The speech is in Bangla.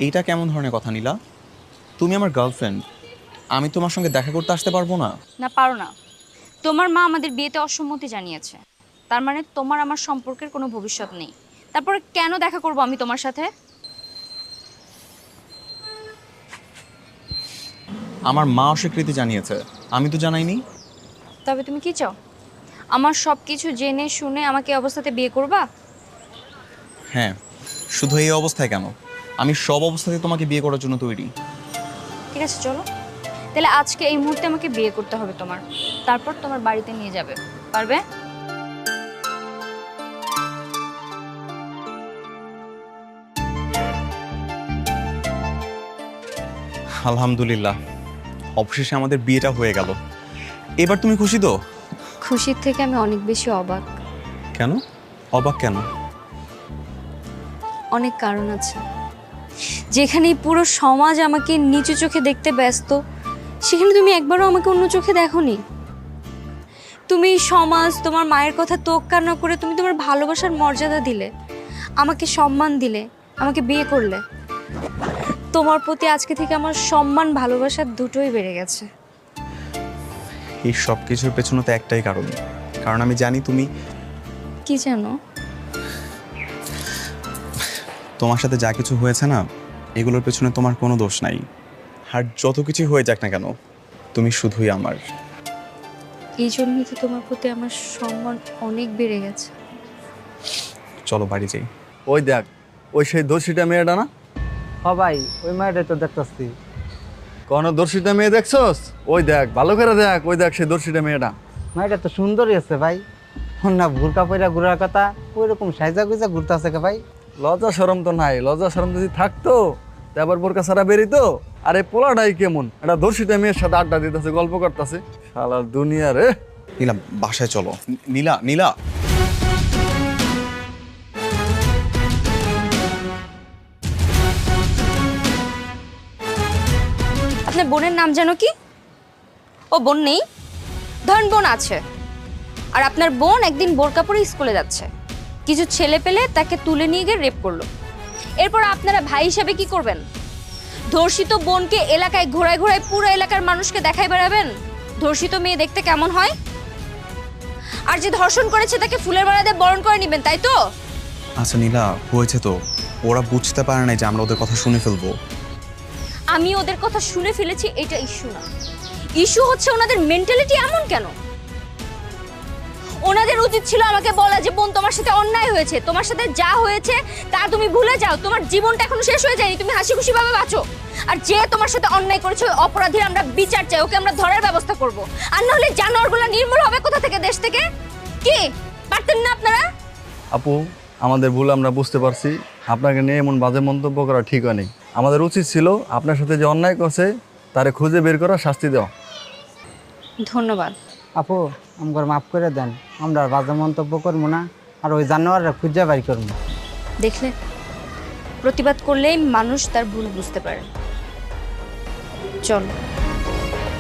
এইটা কেমন ধরনের কথা নীলা? তুমি আমার গার্লফ্রেন্ড, আমি তোমার সঙ্গে দেখা করতে আসতে পারবো না? না পারো না। তোমার মা আমাদের বিয়েতে অসম্মতি জানিয়েছে, তার মানে তোমার আমার সম্পর্কের কোনো ভবিষ্যৎ নেই। তারপরে কেন দেখা করব আমি তোমার সাথে? আমার মা অস্বীকৃতি জানিয়েছে, আমি তো জানাইনি। তবে তুমি কি চাও? আমার সব কিছু জেনে শুনে আমাকে এই অবস্থাতে বিয়ে করবা? হ্যাঁ, শুধু এই অবস্থায় কেন, আমি সব অবস্থাতে তোমাকে বিয়ে করার জন্য তৈরি। ঠিক আছে চলো, তাহলে আজকে এই মুহূর্তে আমাকে বিয়ে করতে হবে তোমার, তারপর তোমার বাড়িতে নিয়ে যাবে, পারবে? আলহামদুলিল্লাহ, অবশেষে আমাদের বিয়েটা হয়ে গেল। এবার তুমি খুশি তো? খুশির থেকে আমি অনেক বেশি অবাক। কেন অবাক কেন? অনেক কারণ আছে। যেখানে এই পুরো সমাজ আমাকে নিচু চোখে দেখতে ব্যস্ত, সেখানে তুমি একবারও আমাকে অন্য চোখে দেখোনি। তুমি সমাজ, তোমার মায়ের কথা তোয়াক্কা না করে তুমি তোমার ভালোবাসার মর্যাদা দিলে, আমাকে সম্মান দিলে, আমাকে বিয়ে করলে। তোমার প্রতি আজকে থেকে আমার সম্মান ভালোবাসা দুটোই বেড়ে গেছে। এই সব কিছুর পেছনে তো একটাই কারণ, কারণ আমি জানি তুমি, কি জানো? তোমার সাথে যা কিছু হয়েছে না, এগুলোর পেছনে তোমার কোনো দোষ নাই। আর যত কিছু হয়ে যাক না কেন, তুমি শুধুই আমার। এই জন্যই তো তোমার প্রতি আমার সম্মান অনেক বেড়ে গেছে। চলো বাড়ি যাই। ওই দেখ, ওই সেই দর্শিটা মেয়েটা না? হ ভাই, ওই মায়েরটাই তো দেখতেছি। কোনো দর্শিটা মেয়ে দেখছস? ওই দেখ, ভালো করে দেখ, ওই দেখ সেই দর্শিটা মেয়েটা। মায়েরটা তো সুন্দরই আছে ভাই। না ভুরকা পয়রা ঘুরার কথা, ওই রকম সাইজা গুজা ঘুরতে আছে কে ভাই? লজ্জা শরম তো নাই, লজ্জা শরম যদি থাকতো তা আবার বোরকা ছাড়া বেরিতো। আর এই পোলাটাই কেমন, একটা দর্শিটা মেয়ের সাথে আড্ডা দিতেছে, গল্প করতেছে। শালার দুনিয়া রে। নীলা বাসায় চলো। নীলা নীলা আপনার বোনের নাম জানো কি? ও বোন নেই? ধরেন বোন আছে, আর আপনার বোন একদিন বোরকা পরে স্কুলে যাচ্ছে, কিছু ছেলে পেলে তাকে তুলে নিয়ে গিয়ে রেপ করলো। এরপর আপনারা ভাই হিসেবে কি করবেন? ধর্ষিত বোনকে এলাকায় ঘোরায় ঘোরায় পুরো এলাকার মানুষকে দেখাই বেড়াবেন ধর্ষিত মেয়ে দেখতে কেমন হয়? আর যে ধর্ষণ করেছে তাকে ফুলের মালা দিয়ে বরণ করে নেবেন, তাই তো? আচ্ছা নীলা, হয়েছে তো, ওরা বুঝতে পারে না যে আমরা ওদের কথা শুনে ফেলবো। আমি ওদের কথা শুনে ফেলেছি, এটা ইস্যু না। ইস্যু হচ্ছে ওনাদের মেন্টালিটি এমন কেন? ওনাদের উচিত ছিল আমাকে বলা যে বোন তোমার সাথে অন্যায় হয়েছে, তোমার সাথে যা হয়েছে তা তুমি ভুলে যাও, তোমার জীবনটা এখনো শেষ হয়ে যায়নি, তুমি হাসি খুশি ভাবে বাঁচো। আর যে তোমার সাথে অন্যায় করেছে ওই অপরাধীর আমরা বিচার চাই, ওকে আমরা ধরার ব্যবস্থা করব। আর না হলে জানোয়ারগুলো নির্মূল হবে কোথা থেকে, দেশ থেকে? কি পারতেন না আপনারা? আপু, আমাদের ভুল আমরা বুঝতে পারছি। আপনাকে নিয়ে এমন বাজে মন্তব্য করা ঠিক হয়নি। আমাদের উচিত ছিল আপনার সাথে যে অন্যায় করছে তারে খুঁজে বের করা, শাস্তি দেওয়া। ধন্যবাদ। আপু, আমাকে মাফ করে দেন, আমরা আর বাজে মন্তব্য করবো না, আর ওই জানোয়াররা খুঁজে বাড়ি করবো। দেখলে, প্রতিবাদ করলেই মানুষ তার ভুল বুঝতে পারে। চলো।